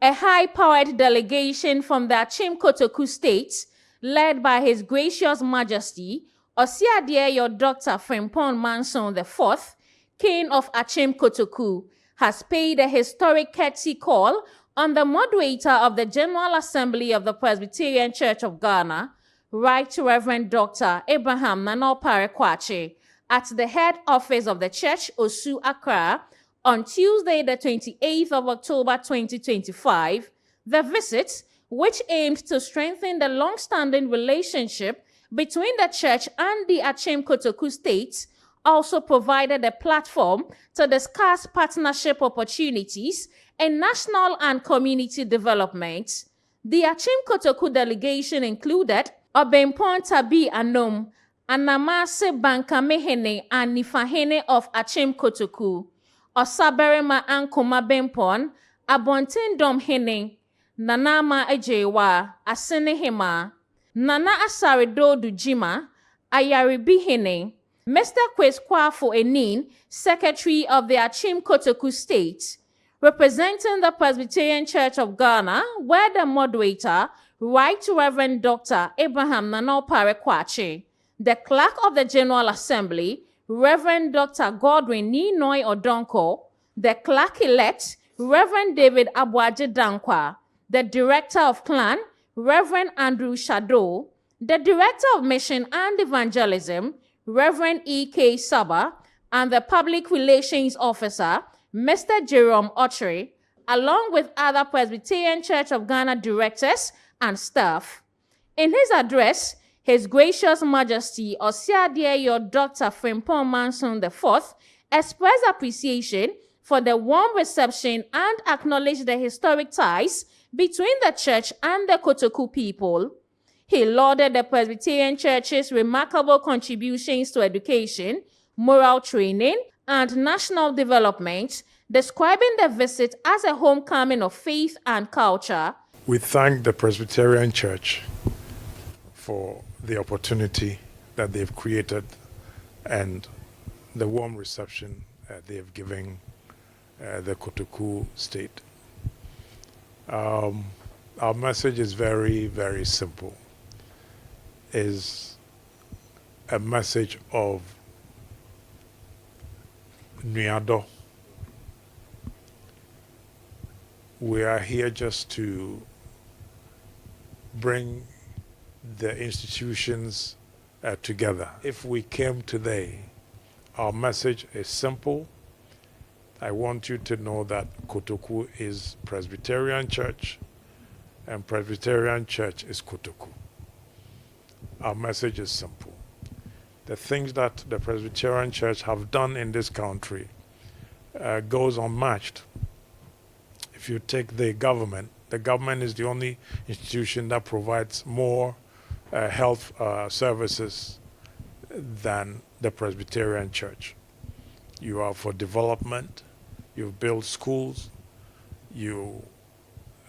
A high-powered delegation from the Akyem Kotoku State, led by His Gracious Majesty Oseadeeyo Dr. Frimpong Manso IV, King of Akyem Kotoku, has paid a historic courtesy call on the Moderator of the General Assembly of the Presbyterian Church of Ghana, Right Reverend Dr. Abraham Nana Opare Kwakye, at the head office of the church, Osu, Accra, on Tuesday, the 28th of October 2025. The visit, which aimed to strengthen the long-standing relationship between the church and the Akyem Kotoku State, also provided a platform to discuss partnership opportunities in national and community development. The Akyem Kotoku delegation included Obempon Tabi Anom, Anamase Bankamehene and Nifahene of Akyem Kotoku, Osaberema Ankoma Bempon, Abontendom Hene, Nanama Ejewa, Asenehema, Nana Asaredo Dujima, Ayaribi Hene, Mr. Kweskwafo Enin, Secretary of the Akyem Kotoku State, representing the Presbyterian Church of Ghana, where the Moderator, Right Reverend Dr. Abraham Nana Opare Kwakye, the Clerk of the General Assembly, Reverend Dr. Godwin Ninoy Odonko, the Clerk-elect, Reverend David Abuaje Dankwa, the Director of Clan, Reverend Andrew Shadow, the Director of Mission and Evangelism, Reverend E.K. Saba, and the Public Relations Officer, Mr. Jerome Ochre, along with other Presbyterian Church of Ghana directors and staff. In his address, His Gracious Majesty Oseadeeyo Dr. Frimpong Manso IV expressed appreciation for the warm reception and acknowledged the historic ties between the church and the Kotoku people. He lauded the Presbyterian Church's remarkable contributions to education, moral training, and national development, describing the visit as a homecoming of faith and culture. We thank the Presbyterian Church for the opportunity that they've created and the warm reception they have given the Kotoku State. Our message is very, very simple. Is a message of Nuado. We are here just to bring the institutions together. If we came today, our message is simple. I want you to know that Kotoku is Presbyterian Church and Presbyterian Church is Kotoku. Our message is simple. The things that the Presbyterian Church have done in this country goes unmatched. If you take the government is the only institution that provides more health services than the Presbyterian Church. You are for development, you build schools,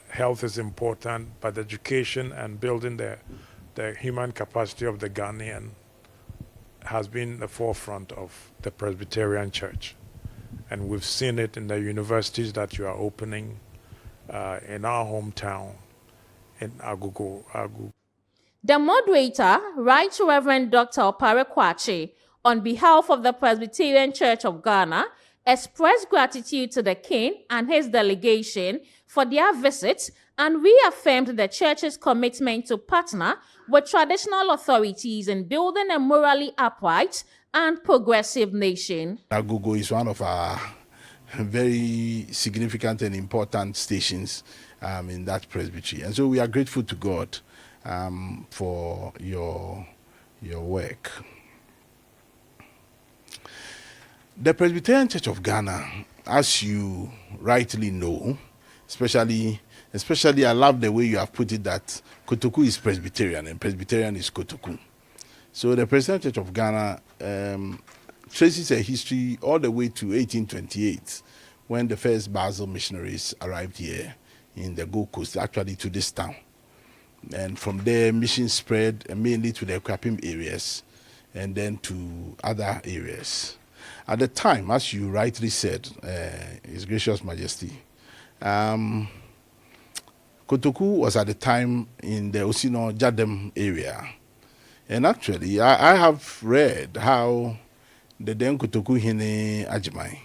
health is important, but education and building the human capacity of the Ghanaian has been the forefront of the Presbyterian Church. And we've seen it in the universities that you are opening in our hometown, in Agu. The Moderator, Right Reverend Dr. Opare Kwakye, on behalf of the Presbyterian Church of Ghana, expressed gratitude to the King and his delegation for their visit and reaffirmed the Church's commitment to partner with traditional authorities in building a morally upright and progressive nation. Agogo is one of our very significant and important stations in that presbytery. And so we are grateful to God for your work. The Presbyterian Church of Ghana, as you rightly know, especially I love the way you have put it that Kotoku is Presbyterian and Presbyterian is Kotoku. So the Presbyterian Church of Ghana traces a history all the way to 1828 when the first Basel missionaries arrived here in the Gold Coast, actually to this town. And from there, missions spread mainly to the Akwapim areas and then to other areas. At the time, as you rightly said, His Gracious Majesty, Kotoku was at the time in the Oseadeeyo area. And actually, I have read how the then Kotoku Hine Ajimai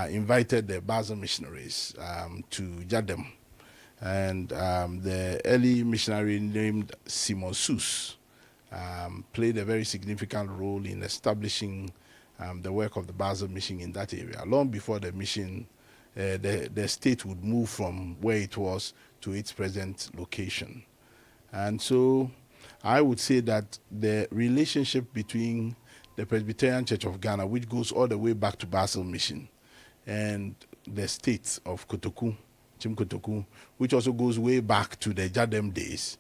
invited the Basel missionaries to Jadem. And the early missionary named Simon Sus played a very significant role in establishing the work of the Basel mission in that area, long before the mission, the state would move from where it was to its present location. And so I would say that the relationship between the Presbyterian Church of Ghana, which goes all the way back to Basel Mission, and the state of Kotoku, Akyem Kotoku, which also goes way back to the Jadem days,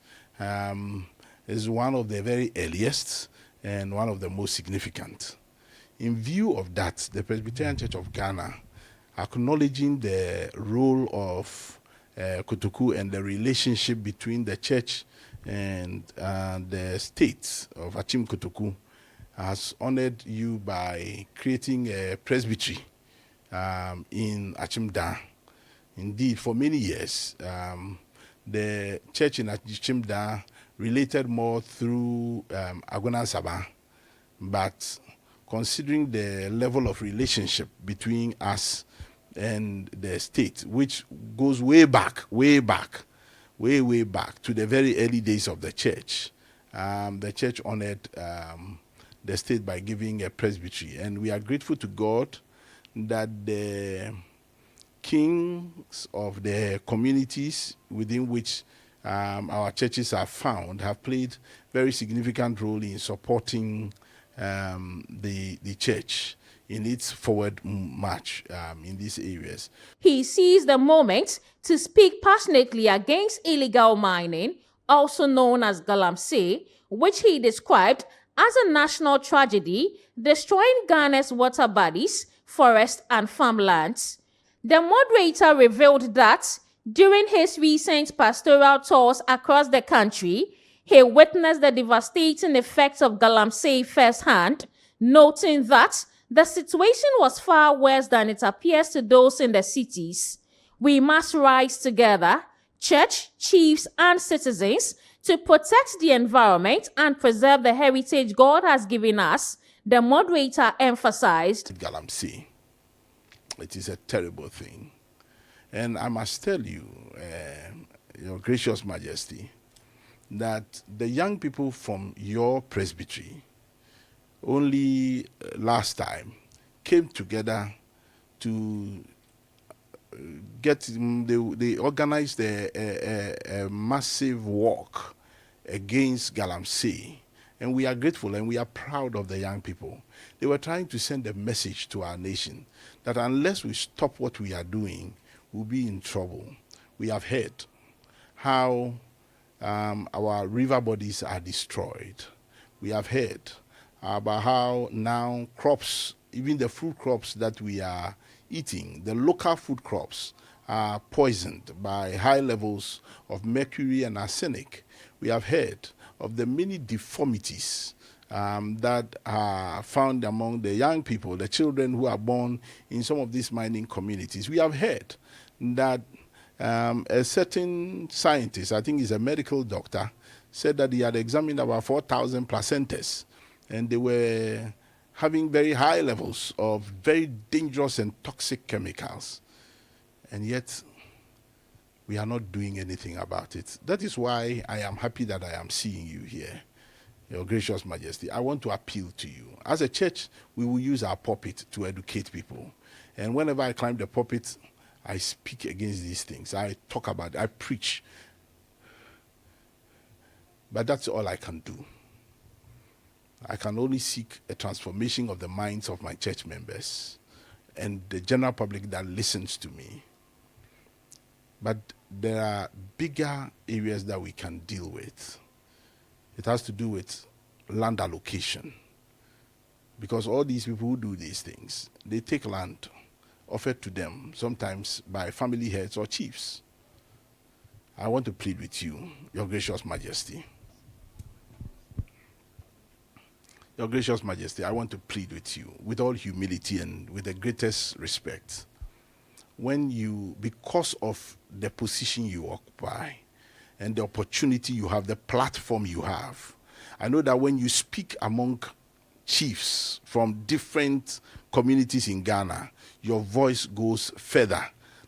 is one of the very earliest and one of the most significant. In view of that, the Presbyterian Church of Ghana, acknowledging the role of Kotoku and the relationship between the church and the state of Akyem Kotoku, has honored you by creating a presbytery in Akyem. Indeed, for many years, the church in Akyem related more through Agona Saba, but considering the level of relationship between us and the state, which goes way back to the very early days of the church honored the state by giving a presbytery. And we are grateful to God that the kings of the communities within which our churches are found have played very significant role in supporting the church in its forward march in these areas. He seized the moment to speak passionately against illegal mining, also known as Galamsey, which he described as a national tragedy, destroying Ghana's water bodies, forests, and farmlands. The moderator revealed that during his recent pastoral tours across the country, he witnessed the devastating effects of Galamsey firsthand, noting that the situation was far worse than it appears to those in the cities. We must rise together, church, chiefs, and citizens, to protect the environment and preserve the heritage God has given us, the moderator emphasized. Galamsey, it is a terrible thing. And I must tell you, Your Gracious Majesty, that the young people from your presbytery only last time came together to they organized a massive walk against Galamsey. And we are grateful and we are proud of the young people. They were trying to send a message to our nation that unless we stop what we are doing, we'll be in trouble. We have heard how our river bodies are destroyed. We have heard about how now crops, even the fruit crops that we are eating, the local food crops, are poisoned by high levels of mercury and arsenic. We have heard of the many deformities that are found among the young people, the children who are born in some of these mining communities. We have heard that a certain scientist, I think he's a medical doctor, said that he had examined about 4,000 placentas, and they were having very high levels of very dangerous and toxic chemicals. And yet, we are not doing anything about it. That is why I am happy that I am seeing you here, Your Gracious Majesty. I want to appeal to you. As a church, we will use our pulpit to educate people. And whenever I climb the pulpit, I speak against these things. I talk about it. I preach. But that's all I can do. I can only seek a transformation of the minds of my church members and the general public that listens to me. But there are bigger areas that we can deal with. It has to do with land allocation. Because all these people who do these things, they take land offered to them, sometimes by family heads or chiefs. I want to plead with you, Your Gracious Majesty. Your Gracious Majesty, I want to plead with you with all humility and with the greatest respect. because of the position you occupy and the opportunity you have, the platform you have, I know that when you speak among chiefs from different communities in Ghana, your voice goes further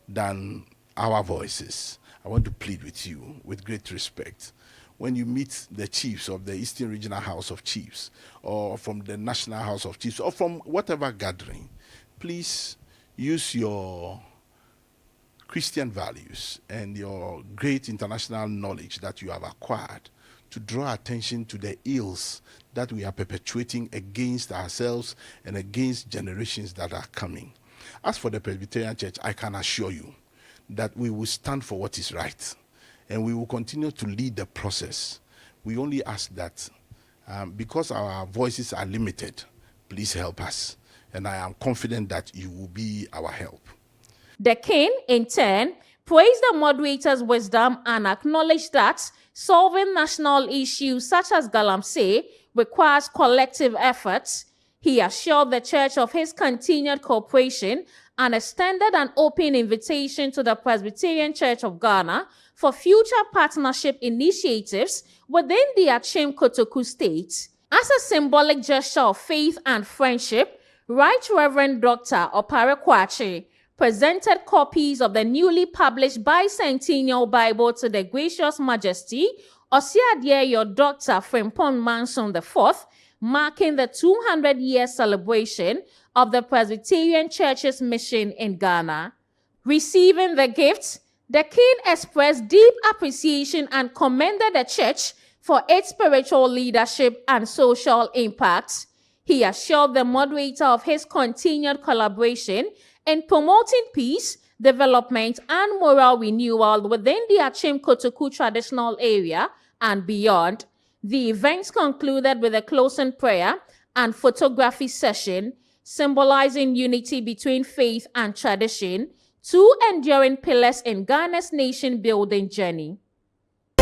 than our voices. I want to plead with you with great respect. When you meet the chiefs of the Eastern Regional House of Chiefs, or from the National House of Chiefs, or from whatever gathering, please use your Christian values and your great international knowledge that you have acquired to draw attention to the ills that we are perpetuating against ourselves and against generations that are coming. As for the Presbyterian Church, I can assure you that we will stand for what is right, and we will continue to lead the process. We only ask that because our voices are limited, please help us. And I am confident that you will be our help. The king, in turn, praised the moderator's wisdom and acknowledged that solving national issues such as Galamsey requires collective efforts. He assured the church of his continued cooperation and extended an open invitation to the Presbyterian Church of Ghana for future partnership initiatives within the Akyem Kotoku State. As a symbolic gesture of faith and friendship, Right Reverend Dr. Opare Kwakye presented copies of the newly published bicentennial Bible to the gracious Majesty Oseadeeyo Dr. Frimpong Manso IV, marking the 200-year celebration of the Presbyterian Church's mission in Ghana. Receiving the gifts, the king expressed deep appreciation and commended the church for its spiritual leadership and social impact. He assured the moderator of his continued collaboration in promoting peace, development, and moral renewal within the Akyem Kotoku traditional area and beyond. The events concluded with a closing prayer and photography session, symbolizing unity between faith and tradition, two enduring pillars in Ghana's nation-building journey.